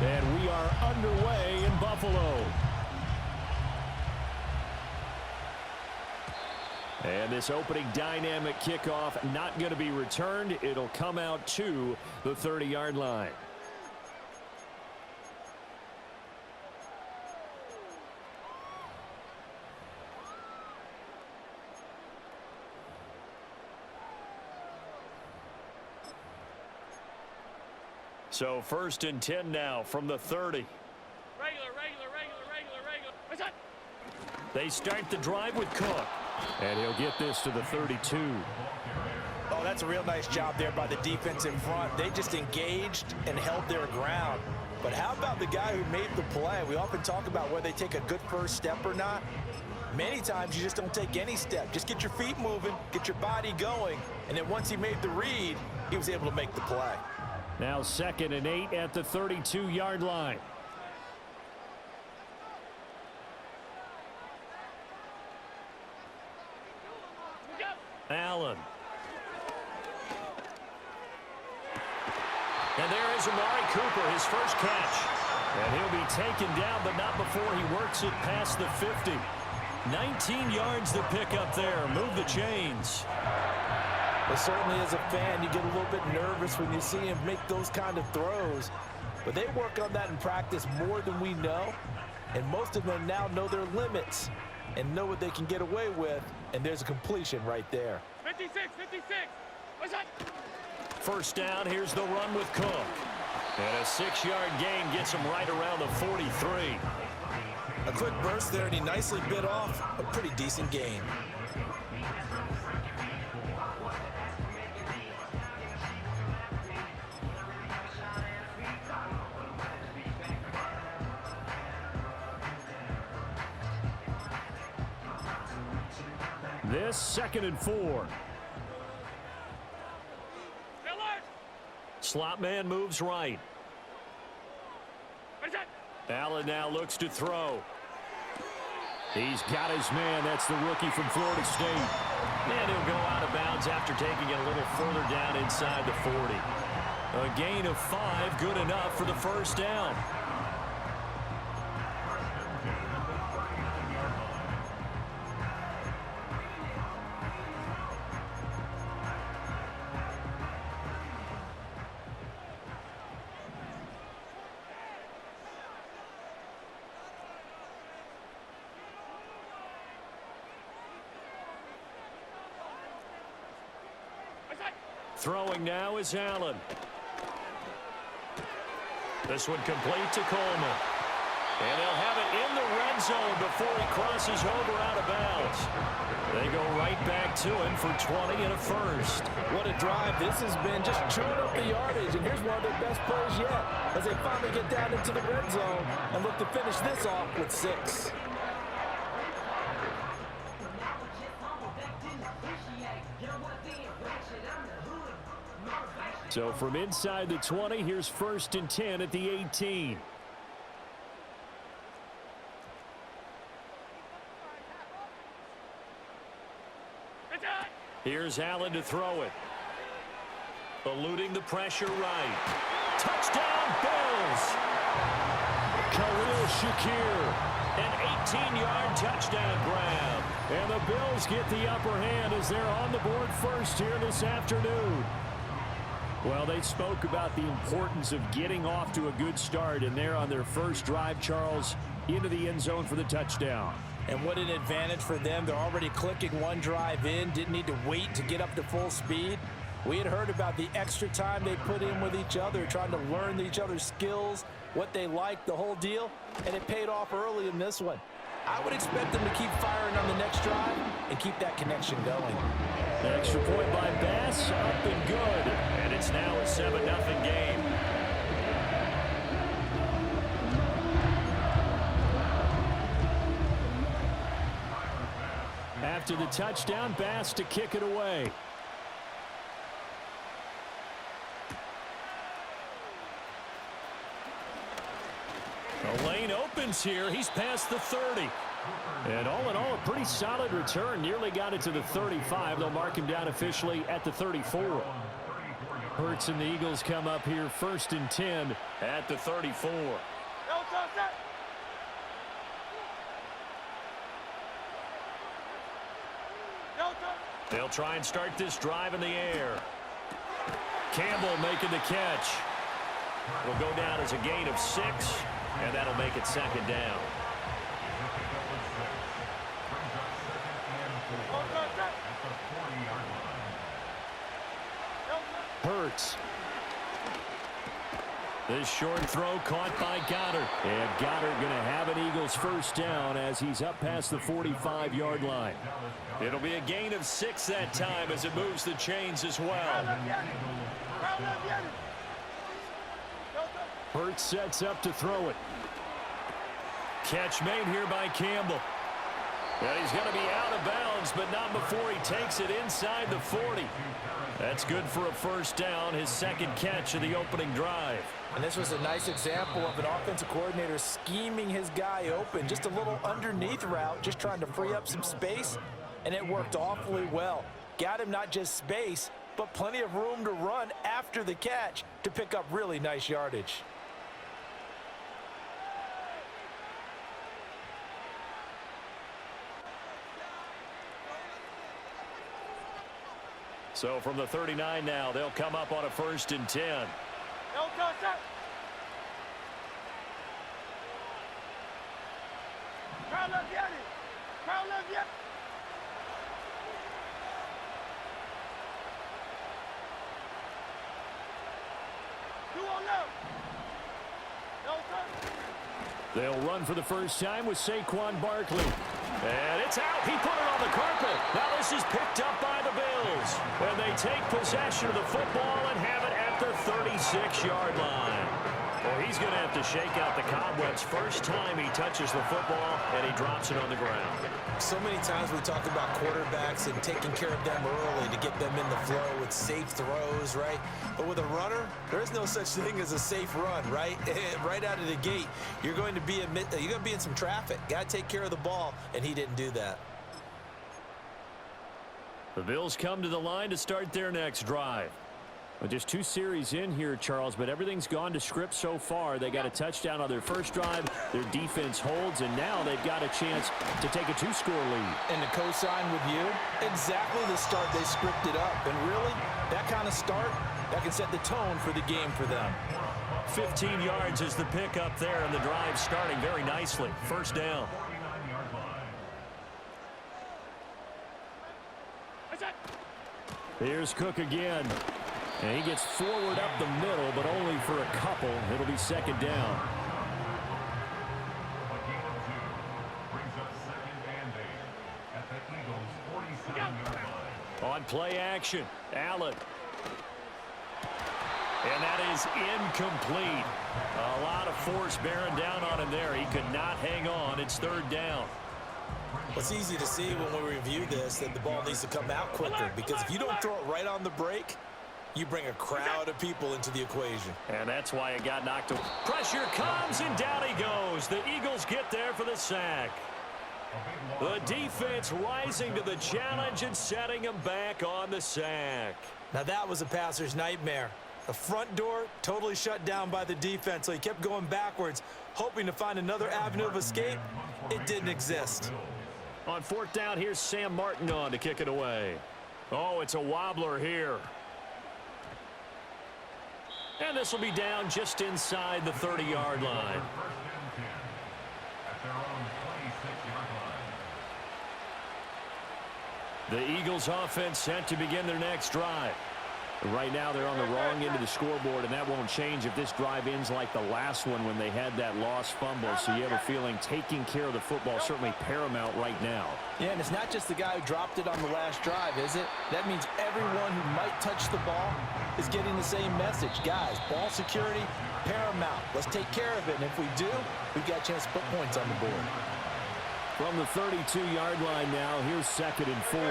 And we are underway in Buffalo. And this opening dynamic kickoff not going to be returned. It'll come out to the 30-yard line. So 1st and 10 now from the 30. Regular. What's that? They start the drive with Cook. And he'll get this to the 32. Oh, that's a real nice job there by the defense in front. They just engaged and held their ground. But how about the guy who made the play? We often talk about whether they take a good first step or not. Many times you just don't take any step. Just get your feet moving, get your body going, and then once he made the read, he was able to make the play. Now 2nd and 8 at the 32-yard line. Allen. And there is Amari Cooper, his first catch. And he'll be taken down, but not before he works it past the 50. 19 yards to pick up there. Move the chains. Well, certainly as a fan, you get a little bit nervous when you see him make those kind of throws. But they work on that in practice more than we know. And most of them now know their limits and know what they can get away with. And there's a completion right there. 56. What's that? First down, here's the run with Cook. And a 6-yard gain gets him right around the 43. A quick burst there, and he nicely bit off a pretty decent gain. This 2nd and 4. Slot man moves right. Allen now looks to throw. He's got his man. That's the rookie from Florida State. And he'll go out of bounds after taking it a little further down inside the 40. A gain of 5, good enough for the first down. Throwing now is Allen. This one complete to Coleman. And they'll have it in the red zone before he crosses over out of bounds. They go right back to him for 20 and a first. What a drive this has been, just chewing up the yardage. And here's one of their best plays yet as they finally get down into the red zone and look to finish this off with 6. So from inside the 20, here's 1st and 10 at the 18. Here's Allen to throw it. Eluding the pressure right. Touchdown, Bills! Khalil Shakir, an 18-yard touchdown grab. And the Bills get the upper hand as they're on the board first here this afternoon. Well, they spoke about the importance of getting off to a good start, and they're on their first drive, Charles, into the end zone for the touchdown. And what an advantage for them. They're already clicking one drive in, didn't need to wait to get up to full speed. We had heard about the extra time they put in with each other, trying to learn each other's skills, what they liked, the whole deal, and it paid off early in this one. I would expect them to keep firing on the next drive and keep that connection going. Extra point by Bass, up and good. And it's now a 7-0 game. After the touchdown, Bass to kick it away. The lane opens here. He's past the 30. And all in all, a pretty solid return. Nearly got it to the 35. They'll mark him down officially at the 34. Hurts and the Eagles come up here 1st and 10 at the 34. They'll try and start this drive in the air. Campbell making the catch. Will go down as a gain of 6, and that'll make it 2nd down. Hurts. This short throw caught by Goddard. And Goddard going to have an Eagles 1st down as he's up past the 45-yard line. It'll be a gain of 6 that time as it moves the chains as well. Hurts sets up to throw it. Catch made here by Campbell. And he's going to be out of bounds, but not before he takes it inside the 40. That's good for a 1st down, his 2nd catch of the opening drive. And this was a nice example of an offensive coordinator scheming his guy open. Just a little underneath route, just trying to free up some space, and it worked awfully well. Got him not just space, but plenty of room to run after the catch to pick up really nice yardage. So from the 39 now, they'll come up on a 1st and 10. They'll run for the 1st time with Saquon Barkley. And it's out. He put it on the carpet. Now this is picked up by the Bills. And they take possession of the football and have it at the 36-yard line. Well, he's going to have to shake out the cobwebs 1st time he touches the football, and he drops it on the ground. So many times we talk about quarterbacks and taking care of them early to get them in the flow with safe throws, right? But with a runner, there is no such thing as a safe run, right? Right out of the gate, you're going to be in some traffic. Got to take care of the ball, and he didn't do that. The Bills come to the line to start their next drive. Well, just 2 series in here, Charles, but everything's gone to script so far. They got a touchdown on their 1st drive. Their defense holds, and now they've got a chance to take a 2-score lead. And to co-sign with you, exactly the start they scripted up. And really, that kind of start, that can set the tone for the game for them. 15 yards is the pickup there, and the drive starting very nicely. 1st down. Here's Cook again. And he gets forward up the middle, but only for a couple. It'll be 2nd down. On play action, Allen. And that is incomplete. A lot of force bearing down on him there. He could not hang on. It's 3rd down. It's easy to see when we review this that the ball needs to come out quicker, because if you don't throw it right on the break, you bring a crowd of people into the equation. And that's why it got knocked away. Pressure comes, and down he goes. The Eagles get there for the sack. The defense rising to the challenge and setting him back on the sack. Now that was a passer's nightmare. The front door totally shut down by the defense, so he kept going backwards, hoping to find another avenue of escape. It didn't exist. On 4th down, here's Sam Martin on to kick it away. Oh, it's a wobbler here. And this will be down just inside the 30-yard line. The Eagles offense set to begin their next drive. Right now they're on the wrong end of the scoreboard, and that won't change if this drive ends like the last one when they had that lost fumble. So you have a feeling taking care of the football certainly paramount right now. Yeah, and it's not just the guy who dropped it on the last drive, is it? That means everyone who might touch the ball is getting the same message. Guys, ball security, paramount. Let's take care of it, and if we do, we've got a chance to put points on the board. From the 32-yard line now, here's 2nd and 4.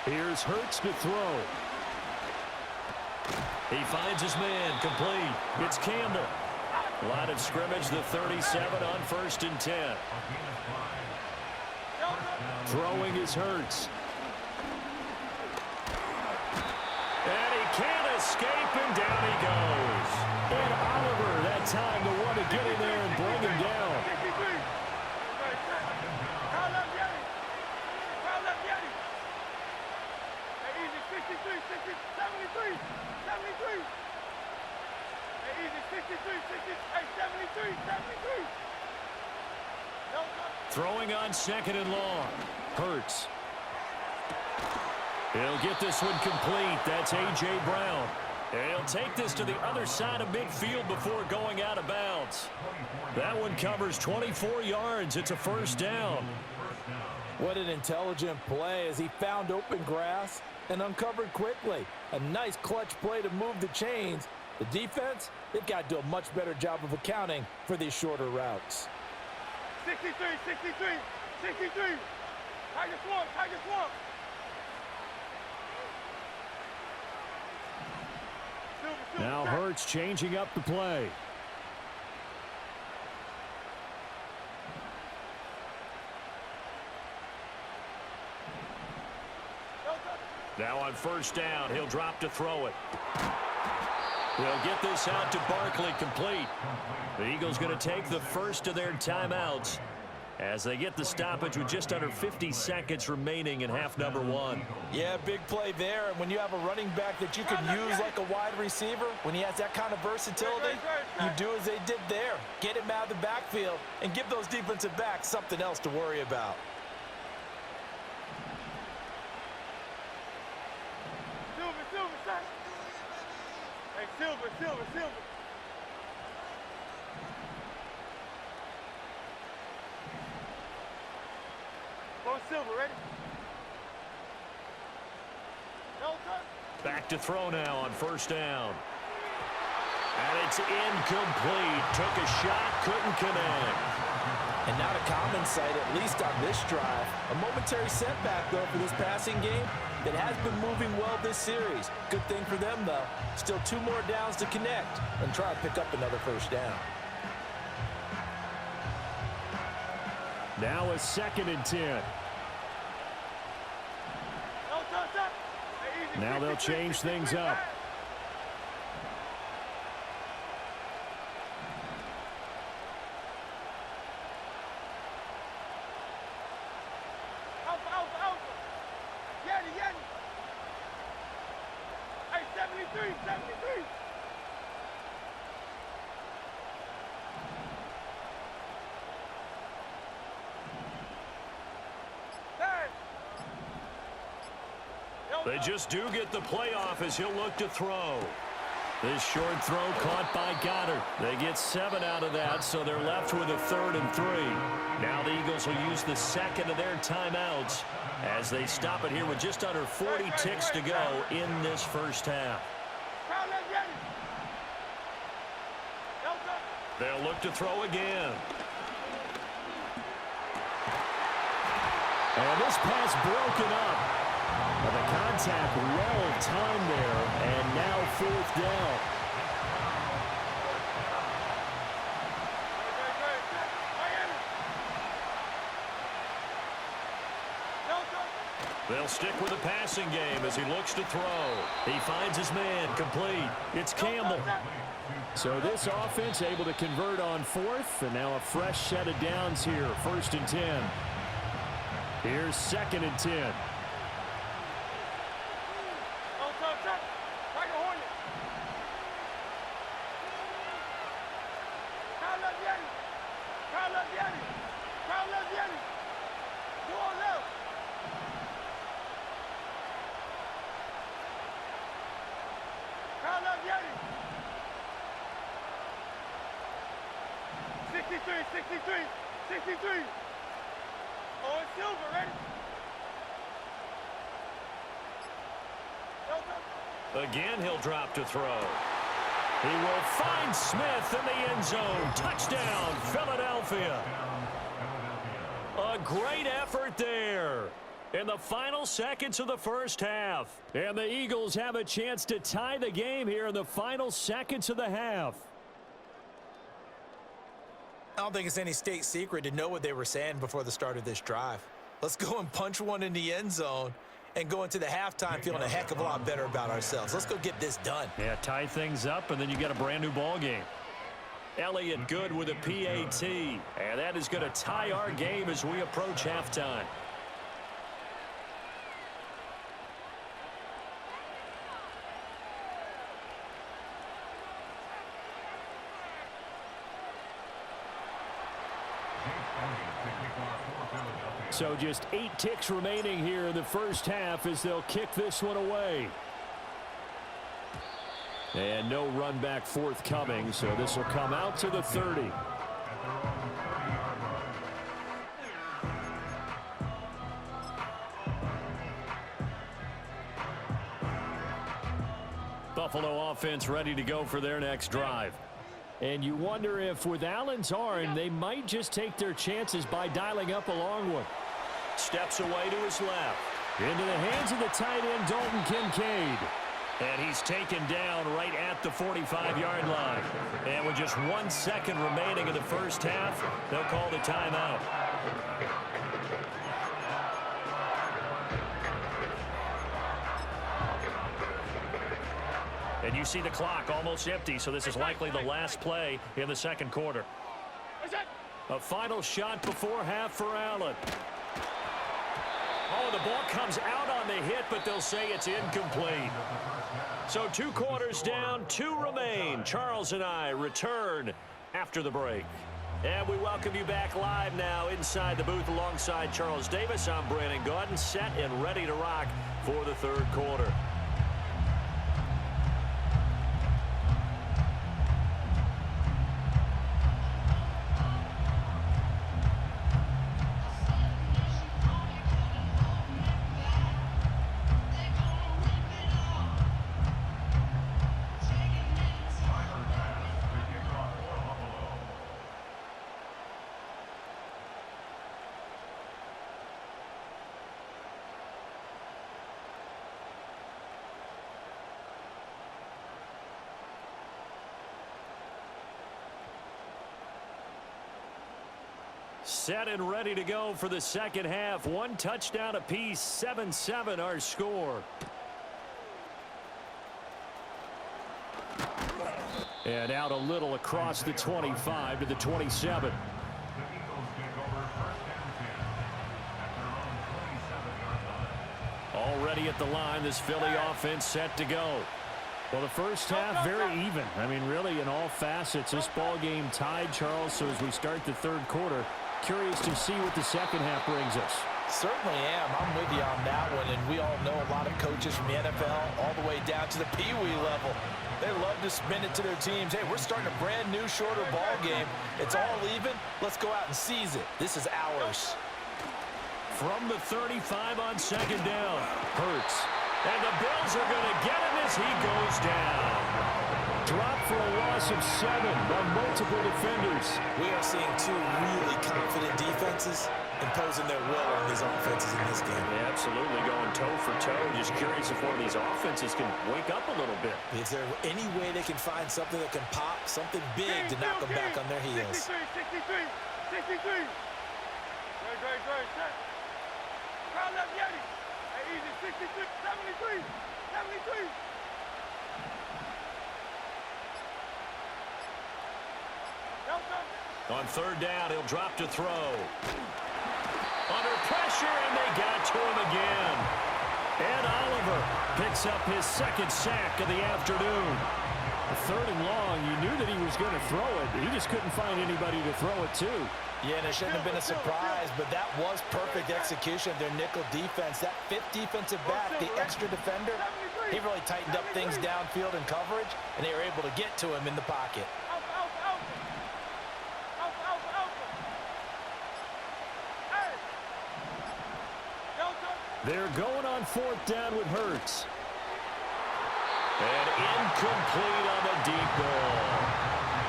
Here's Hurts to throw. He finds his man, complete. It's Campbell. Line of scrimmage, the 37 on 1st and 10. Throwing is Hurts. escape, and down he goes. And Oliver, that time the one to get in there and bring him down. 63. Foul up, Yeti. Foul up, Yeti. Hey, easy, 63, 60, 73, 73. Hey, easy, 63, 60, hey, 73, 73. No, no. Throwing on second and long. Hurts. He'll get this one complete. That's A.J. Brown. And he'll take this to the other side of midfield before going out of bounds. That one covers 24 yards. It's a first down. What an intelligent play as he found open grass and uncovered quickly. A nice clutch play to move the chains. The defense, they've got to do a much better job of accounting for these shorter routes. 63, 63, 63. Tiger Swamp, Tiger Swamp. Now Hurts changing up the play. Now on first down, he'll drop to throw it. They'll get this out to Barkley, complete. The Eagles going to take the first of their timeouts as they get the stoppage with just under 50 seconds remaining in half number one. Yeah, big play there. And when you have a running back that you can use like a wide receiver, when he has that kind of versatility, you do as they did there. Get him out of the backfield and give those defensive backs something else to worry about. Silver, Silver, son. Hey, Silver, Silver, Silver. Go Silver, ready? No, son. Back to throw now on first down. And it's incomplete. Took a shot, couldn't connect. And not a common sight, at least on this drive. A momentary setback, though, for this passing game that has been moving well this series. Good thing for them, though. Still 2 more downs to connect and try to pick up another first down. Now a second and 10. No, son, son. Hey, easy, Now they'll 63, change 63, things up. Alpha, Alpha, Alpha. Yeti, Yeti. Hey, 73, 73. Hey. They just do get the playoff as he'll look to throw. This short throw caught by Goddard. They get 7 out of that, so they're left with a 3rd and 3. Now the Eagles will use the second of their timeouts as they stop it here with just under 40 ticks to go in this first half. Foul up, Yeti. No, son. They'll look to throw again. And this pass broken up. But the contact well timed there, and now 4th down. They'll stick with the passing game as he looks to throw. He finds his man, complete. It's Campbell. So this offense able to convert on 4th, and now a fresh set of downs here, 1st and 10. Here's 2nd and 10. Foul up, Yeti. 63, 63, 63. Oh, it's Silver, ready? Again, he'll drop to throw. He will find Smith in the end zone. Touchdown, Philadelphia. A great effort there in the final seconds of the first half. And the Eagles have a chance to tie the game here in the final seconds of the half. I don't think it's any state secret to know what they were saying before the start of this drive. Let's go and punch one in the end zone and go into the halftime feeling a heck of a lot better about ourselves. Let's go get this done. Yeah, tie things up, and then you get a brand new ball game. Elliott good with a PAT, and that is going to tie our game as we approach halftime. So just 8 ticks remaining here in the first half as they'll kick this one away. And no run back forthcoming, so this will come out to the 30. Buffalo offense ready to go for their next drive. And you wonder if with Allen's arm, they might just take their chances by dialing up a long one. Steps away to his left. Into the hands of the tight end, Dalton Kincaid. And he's taken down right at the 45-yard line. And with just 1 second remaining in the first half, they'll call the timeout. And you see the clock almost empty, so this is likely the last play in the second quarter. A final shot before half for Allen. Oh, the ball comes out on the hit, but they'll say it's incomplete. So 2 quarters down, 2 remain. Charles and I return after the break. And we welcome you back live now inside the booth alongside Charles Davis. I'm Brandon Gaudin, set and ready to rock for the third quarter. Set and ready to go for the second half. 1 touchdown apiece, 7-7 our score. And out a little across the 25 to the 27. Already at the line, this Philly offense set to go. Well, the first half, very even. I mean, really, in all facets, this ball game tied, Charles. So as we start the third quarter, curious to see what the second half brings us. Certainly am. I'm with you on that one. And we all know a lot of coaches from the NFL all the way down to the Pee-wee level. They love to spin it to their teams. Hey, we're starting a brand new, shorter ball game. It's all even. Let's go out and seize it. This is ours. From the 35 on second down, Hurts. And the Bills are going to get him as he goes down. Drop for a loss of 7 by multiple defenders. We are seeing 2 really confident defenses imposing their will on these offenses in this game. Yeah, absolutely, going toe for toe. Just curious if one of these offenses can wake up a little bit. Is there any way they can find something that can pop, something big to knock them back on their heels? 63. Great. Set. Crowd left, Yeti. Hey, easy, 63, 73. On third down, he'll drop to throw. Under pressure, and they got to him again. And Oliver picks up his second sack of the afternoon. Third and long, you knew that he was going to throw it. He just couldn't find anybody to throw it to. Yeah, and it shouldn't have been a surprise, but that was perfect execution of their nickel defense. That 5th defensive back, the extra defender, he really tightened up things downfield in coverage, and they were able to get to him in the pocket. They're going on fourth down with Hurts. And incomplete on the deep ball.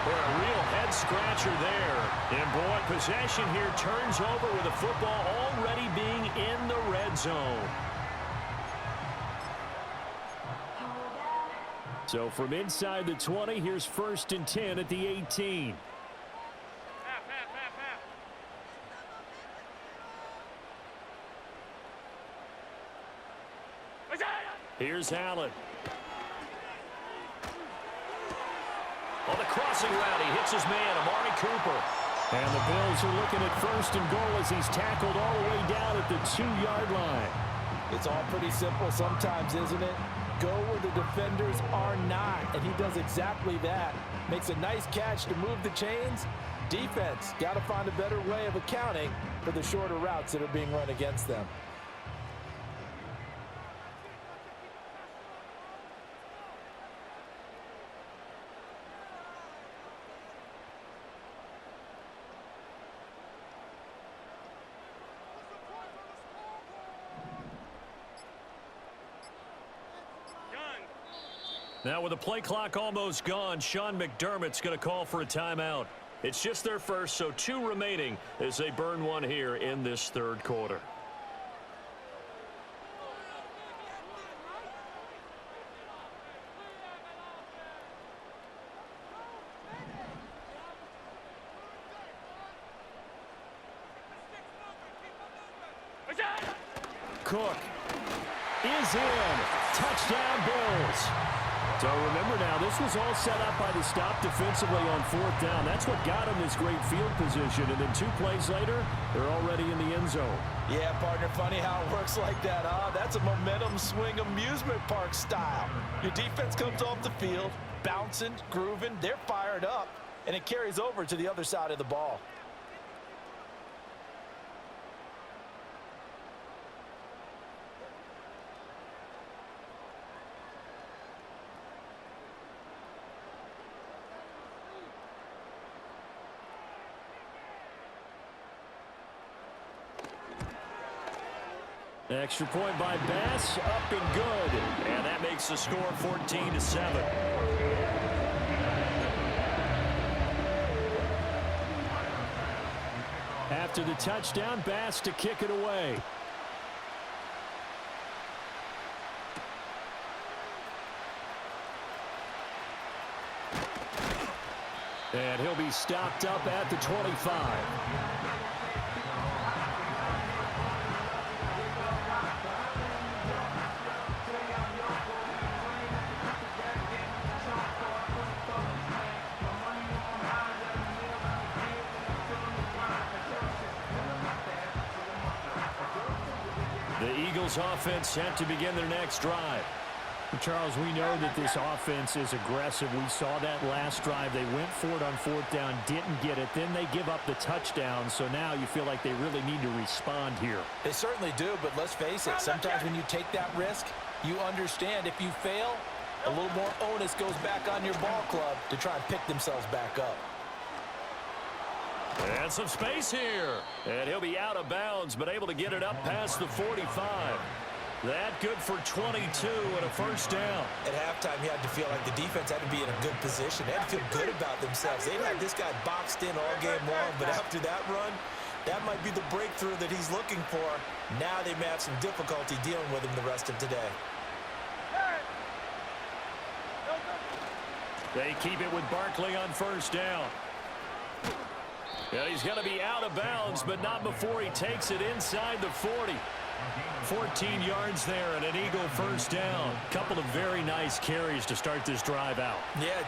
For a real head-scratcher there. And, boy, possession here turns over with the football already being in the red zone. So from inside the 20, here's 1st and 10 at the 18. Here's Allen. On the crossing route, he hits his man, Amari Cooper. And the Bills are looking at 1st and goal as he's tackled all the way down at the 2-yard line. It's all pretty simple sometimes, isn't it? Go where the defenders are not, and he does exactly that. Makes a nice catch to move the chains. Defense got to find a better way of accounting for the shorter routes that are being run against them. Now with the play clock almost gone, Sean McDermott's going to call for a timeout. It's just their first, so 2 remaining as they burn one here in this 3rd quarter. Cook is in. Touchdown, Bills. So remember now, this was all set up by the stop defensively on 4th down. That's what got him this great field position. And then 2 plays later, they're already in the end zone. Yeah, partner, funny how it works like that, huh? That's a momentum swing amusement park style. Your defense comes off the field, bouncing, grooving, they're fired up, and it carries over to the other side of the ball. Extra point by Bass, up and good. And that makes the score 14-7. After the touchdown, Bass to kick it away. And he'll be stopped up at the 25. The Eagles offense set to begin their next drive. Charles, we know that this offense is aggressive. We saw that last drive. They went for it on 4th down, didn't get it. Then they give up the touchdown. So now you feel like they really need to respond here. They certainly do, but let's face it. Sometimes when you take that risk, you understand if you fail, a little more onus goes back on your ball club to try and pick themselves back up. And some space here. And he'll be out of bounds, but able to get it up past the 45. That good for 22 and a 1st down. At halftime, you had to feel like the defense had to be in a good position. They had to feel good about themselves. They'd had this guy boxed in all game long, but after that run, that might be the breakthrough that he's looking for. Now they may have some difficulty dealing with him the rest of today. They keep it with Barkley on 1st down. Yeah, he's going to be out of bounds, but not before he takes it inside the 40. 14 yards there and an Eagle 1st down. Couple of very nice carries to start this drive out. Yeah.